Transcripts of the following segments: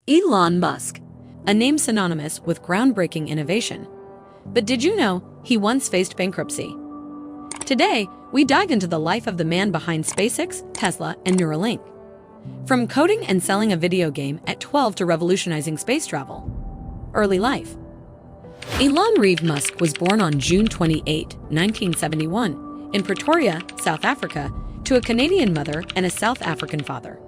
Elon Musk, a name synonymous with groundbreaking innovation. But did you know he once faced bankruptcy? Today, we dive into the life of the man behind SpaceX, Tesla, and Neuralink. From coding and selling a video game at 12 to revolutionizing space travel. Early life. Elon Reeve Musk was born on June 28, 1971, in Pretoria, South Africa, to a Canadian mother and a South African father.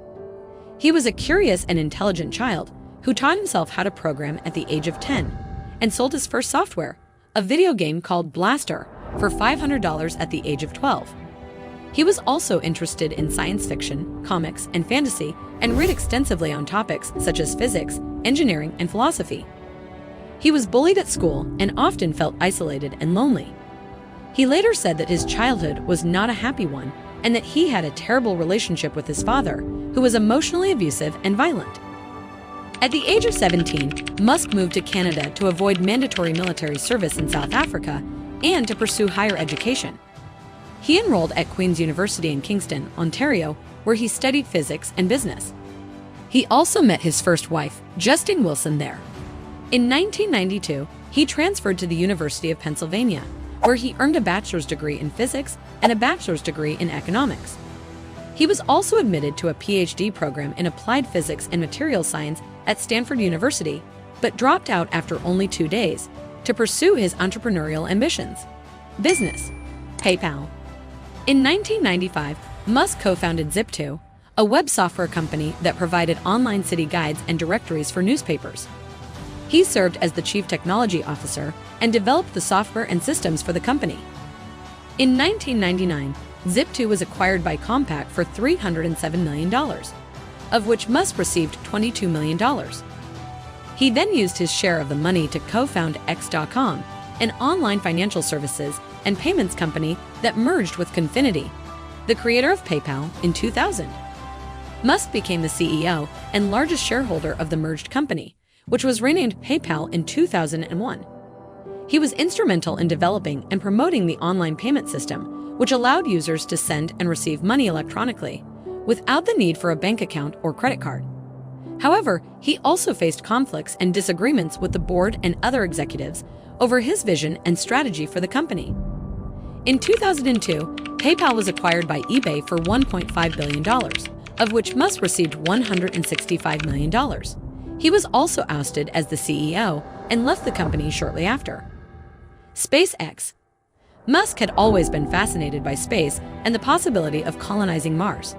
He was a curious and intelligent child who taught himself how to program at the age of 10 and sold his first software, a video game called Blaster, for $500 at the age of 12. He was also interested in science fiction, comics, and fantasy, and read extensively on topics such as physics, engineering, and philosophy. He was bullied at school and often felt isolated and lonely. He later said that his childhood was not a happy one and that he had a terrible relationship with his father, who was emotionally abusive and violent. At the age of 17, Musk moved to Canada to avoid mandatory military service in South Africa and to pursue higher education. He enrolled at Queen's University in Kingston, Ontario, where he studied physics and business. He also met his first wife, Justine Wilson, there. In 1992, he transferred to the University of Pennsylvania, where he earned a bachelor's degree in physics and a bachelor's degree in economics. He was also admitted to a PhD program in applied physics and materials science at Stanford University, but dropped out after only 2 days to pursue his entrepreneurial ambitions. Business. PayPal. In 1995, Musk co-founded Zip2, a web software company that provided online city guides and directories for newspapers. He served as the chief technology officer and developed the software and systems for the company. In 1999, Zip2 was acquired by Compaq for $307 million, of which Musk received $22 million. He then used his share of the money to co-found X.com, an online financial services and payments company that merged with Confinity, the creator of PayPal, in 2000. Musk became the CEO and largest shareholder of the merged company, which was renamed PayPal in 2001. He was instrumental in developing and promoting the online payment system, which allowed users to send and receive money electronically, without the need for a bank account or credit card. However, he also faced conflicts and disagreements with the board and other executives over his vision and strategy for the company. In 2002, PayPal was acquired by eBay for $1.5 billion, of which Musk received $165 million. He was also ousted as the CEO and left the company shortly after. SpaceX. Musk had always been fascinated by space and the possibility of colonizing Mars.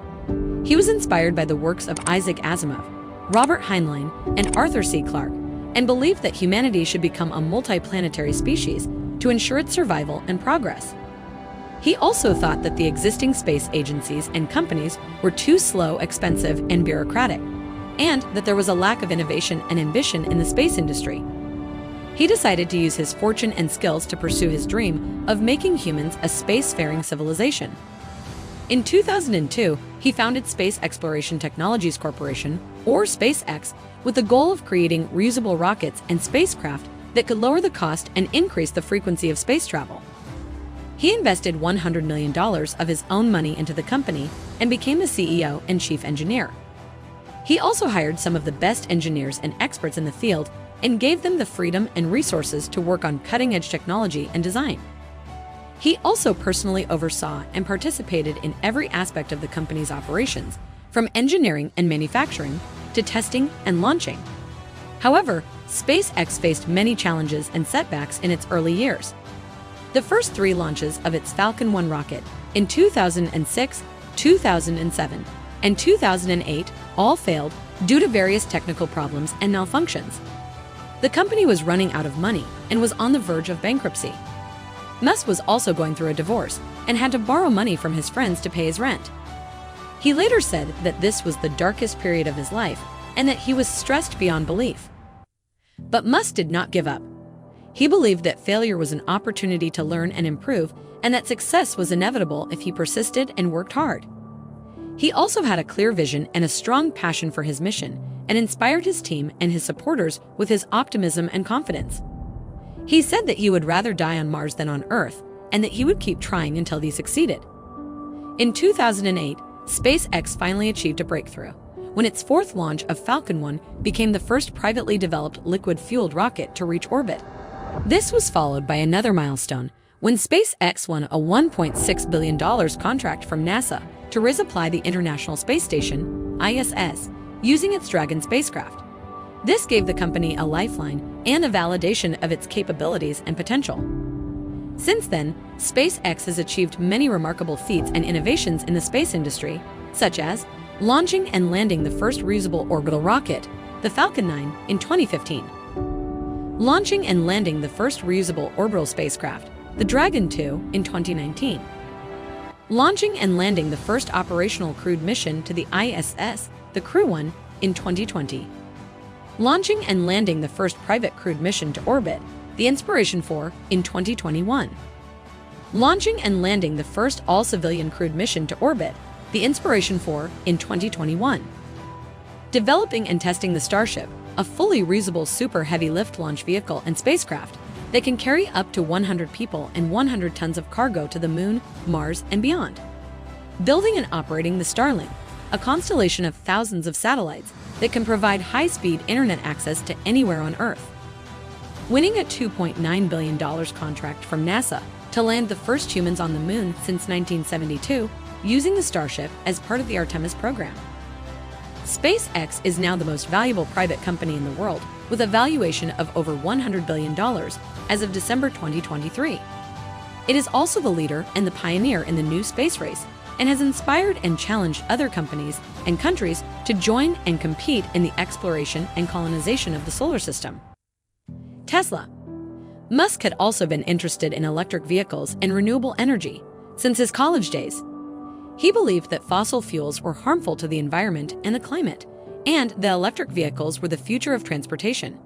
He was inspired by the works of Isaac Asimov, Robert Heinlein, and Arthur C. Clarke, and believed that humanity should become a multiplanetary species to ensure its survival and progress. He also thought that the existing space agencies and companies were too slow, expensive, and bureaucratic, and that there was a lack of innovation and ambition in the space industry. He decided to use his fortune and skills to pursue his dream of making humans a spacefaring civilization. In 2002, he founded Space Exploration Technologies Corporation, or SpaceX, with the goal of creating reusable rockets and spacecraft that could lower the cost and increase the frequency of space travel. He invested $100 million of his own money into the company and became the CEO and chief engineer. He also hired some of the best engineers and experts in the field and gave them the freedom and resources to work on cutting-edge technology and design. He also personally oversaw and participated in every aspect of the company's operations, from engineering and manufacturing to testing and launching. However, SpaceX faced many challenges and setbacks in its early years. The first 3 launches of its Falcon 1 rocket in 2006, 2007, and 2008 all failed due to various technical problems and malfunctions. The company was running out of money and was on the verge of bankruptcy. Musk was also going through a divorce and had to borrow money from his friends to pay his rent. He later said that this was the darkest period of his life and that he was stressed beyond belief. But Musk did not give up. He believed that failure was an opportunity to learn and improve, and that success was inevitable if he persisted and worked hard. He also had a clear vision and a strong passion for his mission, and inspired his team and his supporters with his optimism and confidence. He said that he would rather die on Mars than on Earth, and that he would keep trying until he succeeded. In 2008, SpaceX finally achieved a breakthrough, when its fourth launch of Falcon 1 became the first privately developed liquid-fueled rocket to reach orbit. This was followed by another milestone when SpaceX won a $1.6 billion contract from NASA to resupply the International Space Station, ISS, using its Dragon spacecraft. This gave the company a lifeline and a validation of its capabilities and potential. Since then, SpaceX has achieved many remarkable feats and innovations in the space industry, such as launching and landing the first reusable orbital rocket, the Falcon 9, in 2015, launching and landing the first reusable orbital spacecraft, the Dragon 2, in 2019, launching and landing the first operational crewed mission to the ISS, the Crew 1, in 2020, launching and landing the first private crewed mission to orbit, the Inspiration 4, in 2021, launching and landing the first all-civilian crewed mission to orbit, the Inspiration 4, in 2021, developing and testing the Starship, a fully reusable super heavy lift launch vehicle and spacecraft that can carry up to 100 people and 100 tons of cargo to the Moon, Mars, and beyond, building and operating the Starlink, a constellation of thousands of satellites that can provide high-speed internet access to anywhere on Earth, winning a $2.9 billion contract from NASA to land the first humans on the Moon since 1972, using the Starship as part of the Artemis program. SpaceX is now the most valuable private company in the world, with a valuation of over $100 billion as of December 2023. It is also the leader and the pioneer in the new space race, and has inspired and challenged other companies and countries to join and compete in the exploration and colonization of the solar system. Tesla. Musk had also been interested in electric vehicles and renewable energy since his college days. He believed that fossil fuels were harmful to the environment and the climate, and that electric vehicles were the future of transportation.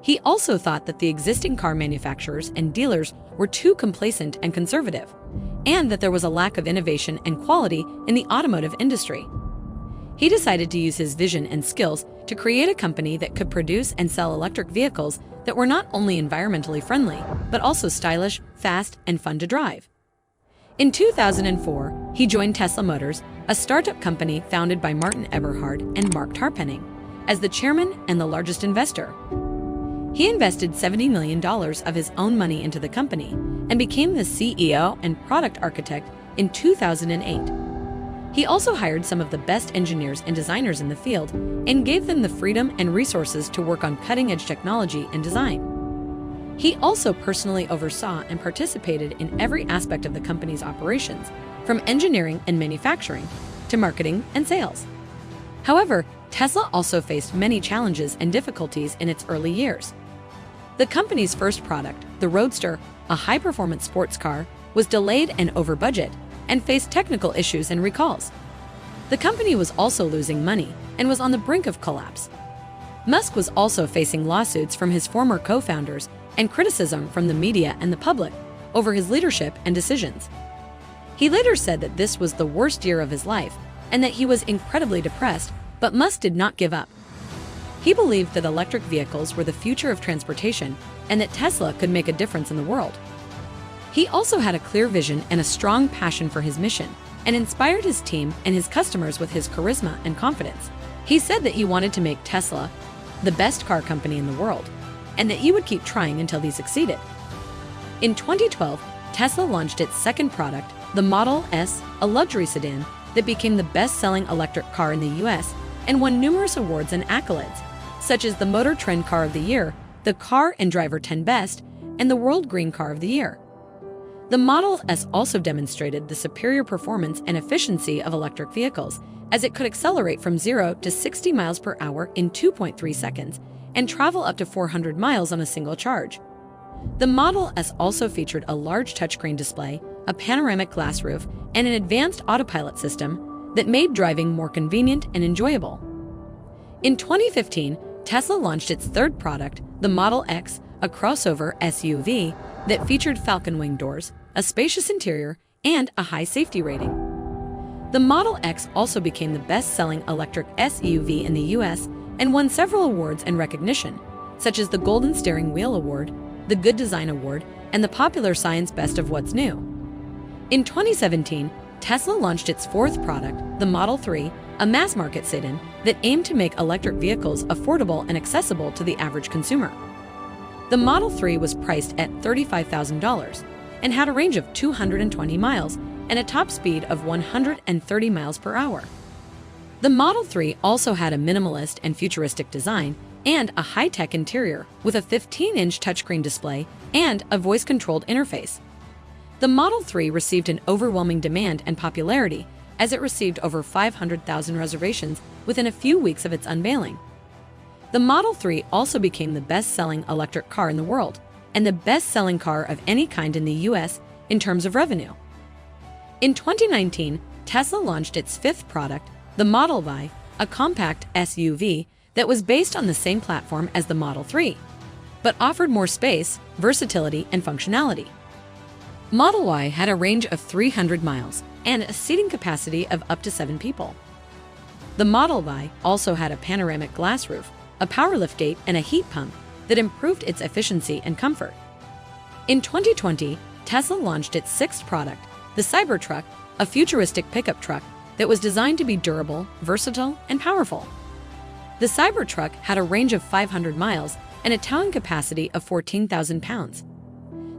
He also thought that the existing car manufacturers and dealers were too complacent and conservative, and that there was a lack of innovation and quality in the automotive industry. He decided to use his vision and skills to create a company that could produce and sell electric vehicles that were not only environmentally friendly, but also stylish, fast, and fun to drive. In 2004, he joined Tesla Motors, a startup company founded by Martin Eberhard and Mark Tarpenning, as the chairman and the largest investor. He invested $70 million of his own money into the company and became the CEO and product architect in 2008. He also hired some of the best engineers and designers in the field and gave them the freedom and resources to work on cutting-edge technology and design. He also personally oversaw and participated in every aspect of the company's operations, from engineering and manufacturing to marketing and sales. However, Tesla also faced many challenges and difficulties in its early years. The company's first product, the Roadster, a high-performance sports car, was delayed and over budget and faced technical issues and recalls. The company was also losing money and was on the brink of collapse. Musk was also facing lawsuits from his former co-founders and criticism from the media and the public over his leadership and decisions. He later said that this was the worst year of his life and that he was incredibly depressed, but Musk did not give up. He believed that electric vehicles were the future of transportation and that Tesla could make a difference in the world. He also had a clear vision and a strong passion for his mission, and inspired his team and his customers with his charisma and confidence. He said that he wanted to make Tesla the best car company in the world, and that he would keep trying until he succeeded. In 2012, Tesla launched its second product, the Model S, a luxury sedan that became the best-selling electric car in the US and won numerous awards and accolades, such as the Motor Trend Car of the Year, the Car and Driver 10 Best, and the World Green Car of the Year. The Model S also demonstrated the superior performance and efficiency of electric vehicles, as it could accelerate from 0 to 60 miles per hour in 2.3 seconds and travel up to 400 miles on a single charge. The Model S also featured a large touchscreen display, a panoramic glass roof, and an advanced autopilot system that made driving more convenient and enjoyable. In 2015, Tesla launched its third product, the Model X, a crossover SUV that featured falcon wing doors, a spacious interior, and a high safety rating. The Model X also became the best-selling electric SUV in the US and won several awards and recognition, such as the Golden Steering Wheel Award, the Good Design Award, and the Popular Science Best of What's New. In 2017, Tesla launched its fourth product, the Model 3, a mass-market sedan that aimed to make electric vehicles affordable and accessible to the average consumer. The Model 3 was priced at $35,000 and had a range of 220 miles and a top speed of 130 miles per hour. The Model 3 also had a minimalist and futuristic design and a high-tech interior with a 15-inch touchscreen display and a voice-controlled interface. The Model 3 received an overwhelming demand and popularity as it received over 500,000 reservations within a few weeks of its unveiling. The Model 3 also became the best-selling electric car in the world and the best-selling car of any kind in the US in terms of revenue. In 2019, Tesla launched its fifth product, the Model Y, a compact SUV that was based on the same platform as the Model 3, but offered more space, versatility, and functionality. Model Y had a range of 300 miles and a seating capacity of up to 7 people. The Model Y also had a panoramic glass roof, a power liftgate, and a heat pump that improved its efficiency and comfort. In 2020, Tesla launched its sixth product, the Cybertruck, a futuristic pickup truck that was designed to be durable, versatile, and powerful. The Cybertruck had a range of 500 miles and a towing capacity of 14,000 pounds.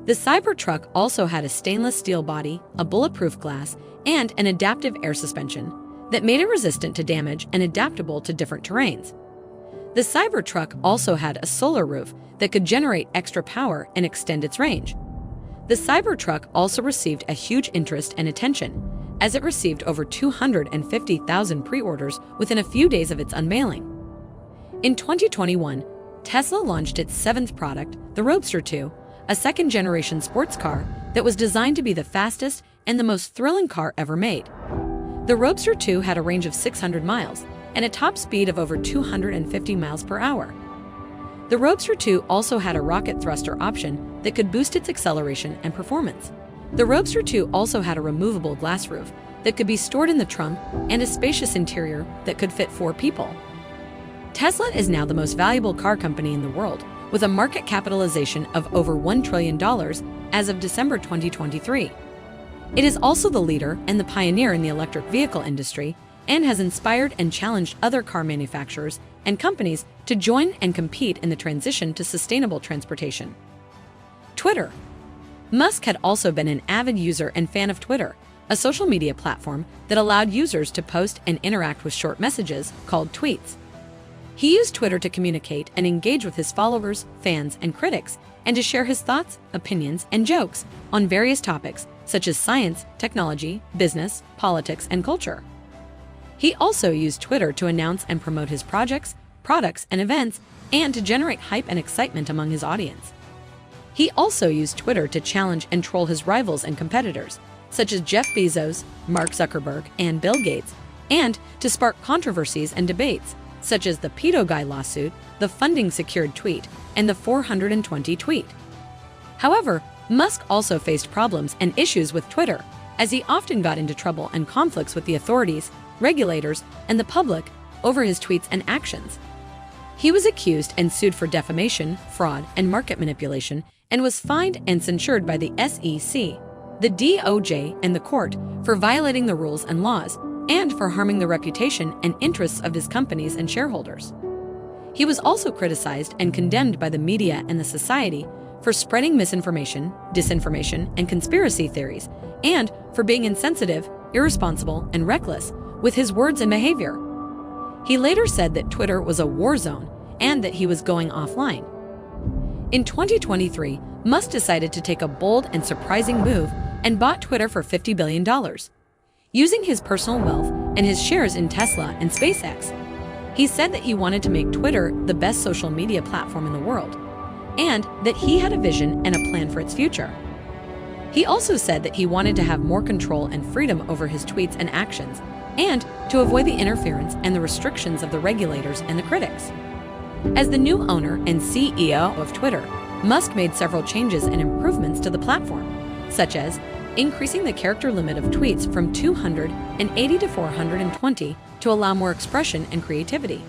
The Cybertruck also had a stainless steel body, a bulletproof glass, and an adaptive air suspension that made it resistant to damage and adaptable to different terrains. The Cybertruck also had a solar roof that could generate extra power and extend its range. The Cybertruck also received a huge interest and attention, as it received over 250,000 pre-orders within a few days of its unveiling. In 2021, Tesla launched its seventh product, the Roadster 2, a second-generation sports car that was designed to be the fastest and the most thrilling car ever made. The Roadster 2 had a range of 600 miles and a top speed of over 250 miles per hour. The Roadster 2 also had a rocket thruster option that could boost its acceleration and performance. The Roadster 2 also had a removable glass roof that could be stored in the trunk and a spacious interior that could fit 4 people. Tesla is now the most valuable car company in the world, with a market capitalization of over $1 trillion as of December 2023. It is also the leader and the pioneer in the electric vehicle industry and has inspired and challenged other car manufacturers and companies to join and compete in the transition to sustainable transportation. Twitter. Musk had also been an avid user and fan of Twitter, a social media platform that allowed users to post and interact with short messages called tweets. He used Twitter to communicate and engage with his followers, fans, and critics, and to share his thoughts, opinions, and jokes on various topics such as science, technology, business, politics, and culture. He also used Twitter to announce and promote his projects, products, and events, and to generate hype and excitement among his audience. He also used Twitter to challenge and troll his rivals and competitors, such as Jeff Bezos, Mark Zuckerberg, and Bill Gates, and to spark controversies and debates, such as the Pedo Guy lawsuit, the funding secured tweet, and the 420 tweet. However, Musk also faced problems and issues with Twitter, as he often got into trouble and conflicts with the authorities, regulators, and the public over his tweets and actions. He was accused and sued for defamation, fraud, and market manipulation, and was fined and censured by the SEC, the DOJ, and the court for violating the rules and laws, and for harming the reputation and interests of his companies and shareholders. He was also criticized and condemned by the media and the society for spreading misinformation, disinformation, and conspiracy theories, and for being insensitive, irresponsible, and reckless with his words and behavior. He later said that Twitter was a war zone and that he was going offline. In 2023, Musk decided to take a bold and surprising move and bought Twitter for $50 billion. Using his personal wealth and his shares in Tesla and SpaceX, he said that he wanted to make Twitter the best social media platform in the world, and that he had a vision and a plan for its future. He also said that he wanted to have more control and freedom over his tweets and actions, and to avoid the interference and the restrictions of the regulators and the critics. As the new owner and CEO of Twitter, Musk made several changes and improvements to the platform, such as increasing the character limit of tweets from 280 to 420 to allow more expression and creativity.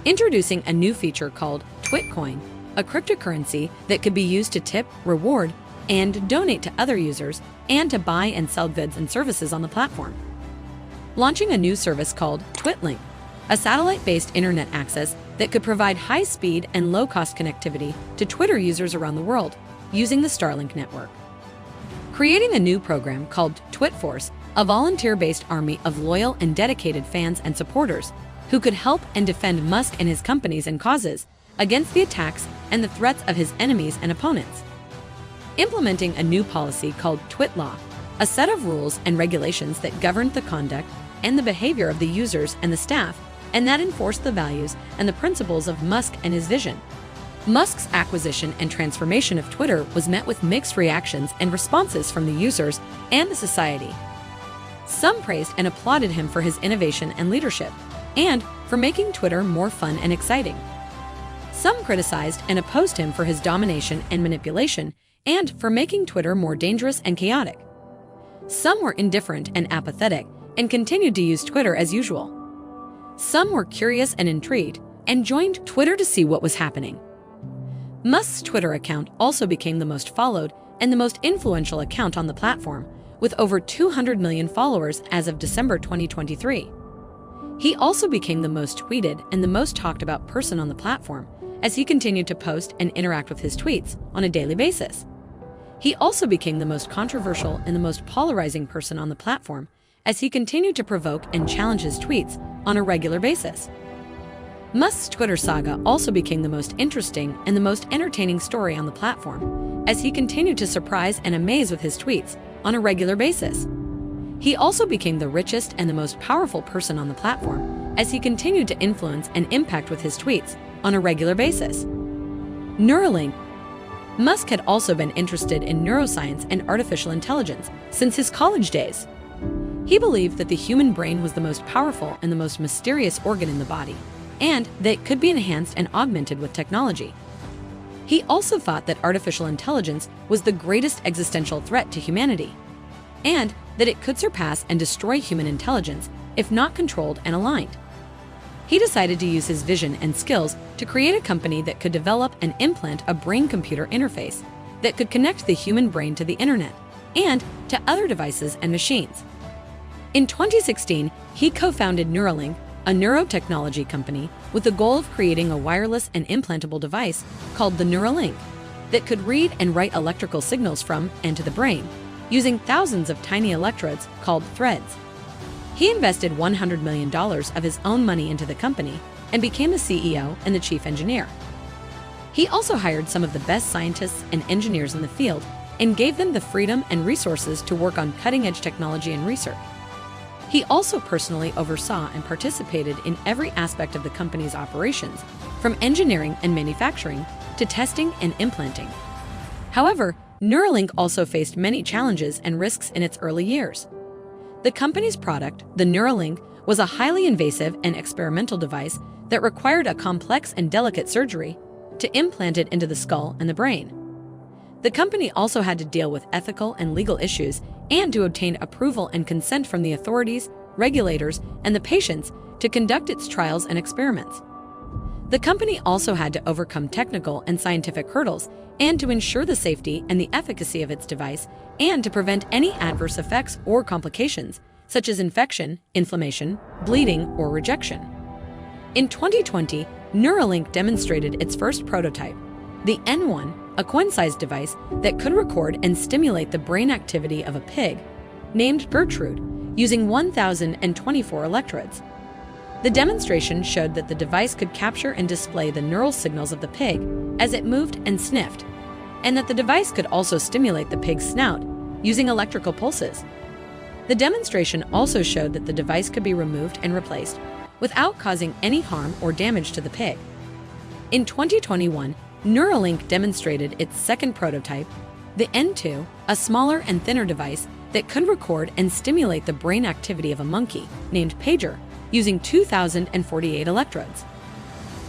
Introducing a new feature called Twitcoin, a cryptocurrency that could be used to tip, reward, and donate to other users, and to buy and sell goods and services on the platform. Launching a new service called Twitlink, a satellite-based internet access that could provide high-speed and low-cost connectivity to Twitter users around the world using the Starlink network. Creating a new program called TwitForce, a volunteer-based army of loyal and dedicated fans and supporters who could help and defend Musk and his companies and causes against the attacks and the threats of his enemies and opponents. Implementing a new policy called Twit Law, a set of rules and regulations that governed the conduct and the behavior of the users and the staff, and that enforced the values and the principles of Musk and his vision. Musk's acquisition and transformation of Twitter was met with mixed reactions and responses from the users and the society. Some praised and applauded him for his innovation and leadership, and for making Twitter more fun and exciting. Some criticized and opposed him for his domination and manipulation, and for making Twitter more dangerous and chaotic. Some were indifferent and apathetic, and continued to use Twitter as usual. Some were curious and intrigued, and joined Twitter to see what was happening. Musk's Twitter account also became the most followed and the most influential account on the platform, with over 200 million followers as of December 2023. He also became the most tweeted and the most talked about person on the platform, as he continued to post and interact with his tweets on a daily basis. He also became the most controversial and the most polarizing person on the platform, as he continued to provoke and challenge his tweets on a regular basis. Musk's Twitter saga also became the most interesting and the most entertaining story on the platform, as he continued to surprise and amaze with his tweets on a regular basis. He also became the richest and the most powerful person on the platform, as he continued to influence and impact with his tweets on a regular basis. Neuralink. Musk had also been interested in neuroscience and artificial intelligence since his college days. He believed that the human brain was the most powerful and the most mysterious organ in the body, and that it could be enhanced and augmented with technology. He also thought that artificial intelligence was the greatest existential threat to humanity, and that it could surpass and destroy human intelligence if not controlled and aligned. He decided to use his vision and skills to create a company that could develop and implant a brain-computer interface that could connect the human brain to the internet and to other devices and machines. In 2016, he co-founded Neuralink, a neurotechnology company with the goal of creating a wireless and implantable device called the Neuralink that could read and write electrical signals from and to the brain using thousands of tiny electrodes called threads. He invested $100 million of his own money into the company and became the CEO and the chief engineer. He also hired some of the best scientists and engineers in the field and gave them the freedom and resources to work on cutting-edge technology and research. He also personally oversaw and participated in every aspect of the company's operations, from engineering and manufacturing to testing and implanting. However, Neuralink also faced many challenges and risks in its early years. The company's product, the Neuralink, was a highly invasive and experimental device that required a complex and delicate surgery to implant it into the skull and the brain. The company also had to deal with ethical and legal issues and to obtain approval and consent from the authorities, regulators, and the patients to conduct its trials and experiments. The company also had to overcome technical and scientific hurdles and to ensure the safety and the efficacy of its device and to prevent any adverse effects or complications, such as infection, inflammation, bleeding, or rejection. In 2020, Neuralink demonstrated its first prototype, the N1, a coin-sized device that could record and stimulate the brain activity of a pig, named Gertrude, using 1,024 electrodes. The demonstration showed that the device could capture and display the neural signals of the pig as it moved and sniffed, and that the device could also stimulate the pig's snout using electrical pulses. The demonstration also showed that the device could be removed and replaced without causing any harm or damage to the pig. In 2021, Neuralink demonstrated its second prototype, the N2, a smaller and thinner device that could record and stimulate the brain activity of a monkey named Pager using 2,048 electrodes.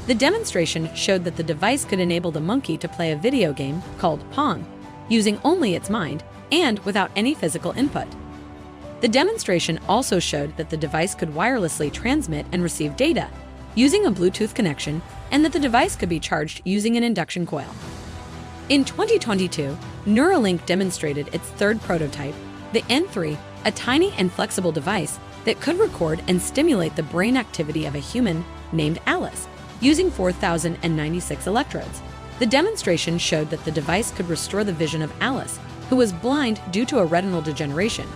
The demonstration showed that the device could enable the monkey to play a video game called Pong, using only its mind and without any physical input. The demonstration also showed that the device could wirelessly transmit and receive data using a Bluetooth connection and that the device could be charged using an induction coil. In 2022, Neuralink demonstrated its third prototype, the N3, a tiny and flexible device that could record and stimulate the brain activity of a human named Alice, using 4,096 electrodes. The demonstration showed that the device could restore the vision of Alice, who was blind due to a retinal degeneration,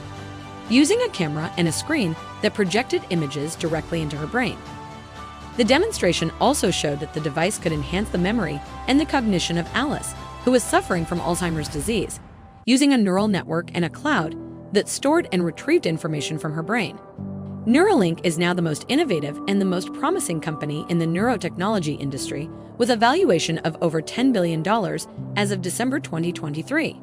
using a camera and a screen that projected images directly into her brain. The demonstration also showed that the device could enhance the memory and the cognition of Alice, who was suffering from Alzheimer's disease, using a neural network and a cloud that stored and retrieved information from her brain. Neuralink is now the most innovative and the most promising company in the neurotechnology industry, with a valuation of over $10 billion as of December 2023.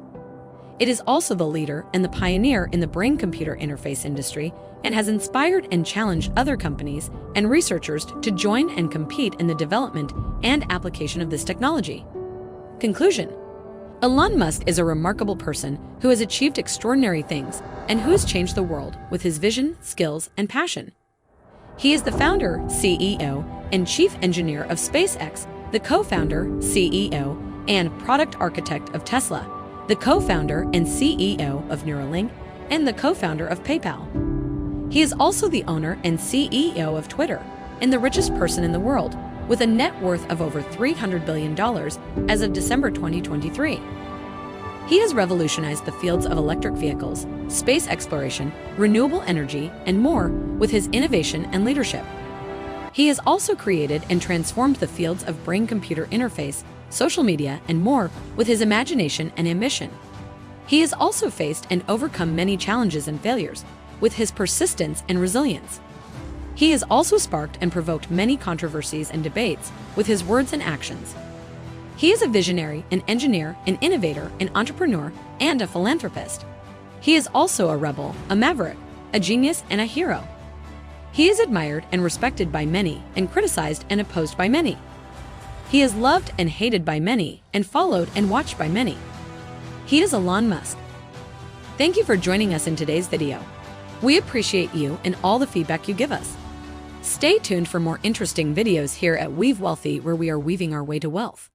It is also the leader and the pioneer in the brain-computer interface industry and has inspired and challenged other companies and researchers to join and compete in the development and application of this technology. Conclusion: Elon Musk is a remarkable person who has achieved extraordinary things and who has changed the world with his vision, skills, and passion. He is the founder, CEO, and chief engineer of SpaceX, the co-founder, CEO, and product architect of Tesla, the co-founder and CEO of Neuralink, and the co-founder of PayPal. He is also the owner and CEO of Twitter and the richest person in the world, with a net worth of over $300 billion as of December 2023. He has revolutionized the fields of electric vehicles, space exploration, renewable energy, and more with his innovation and leadership. He has also created and transformed the fields of brain-computer interface, social media, and more with his imagination and ambition. He has also faced and overcome many challenges and failures with his persistence and resilience. He has also sparked and provoked many controversies and debates with his words and actions. He is a visionary, an engineer, an innovator, an entrepreneur, and a philanthropist. He is also a rebel, a maverick, a genius, and a hero. He is admired and respected by many and criticized and opposed by many. He is loved and hated by many and followed and watched by many. He is Elon Musk. Thank you for joining us in today's video. We appreciate you and all the feedback you give us. Stay tuned for more interesting videos here at Weave Wealthy, where we are weaving our way to wealth.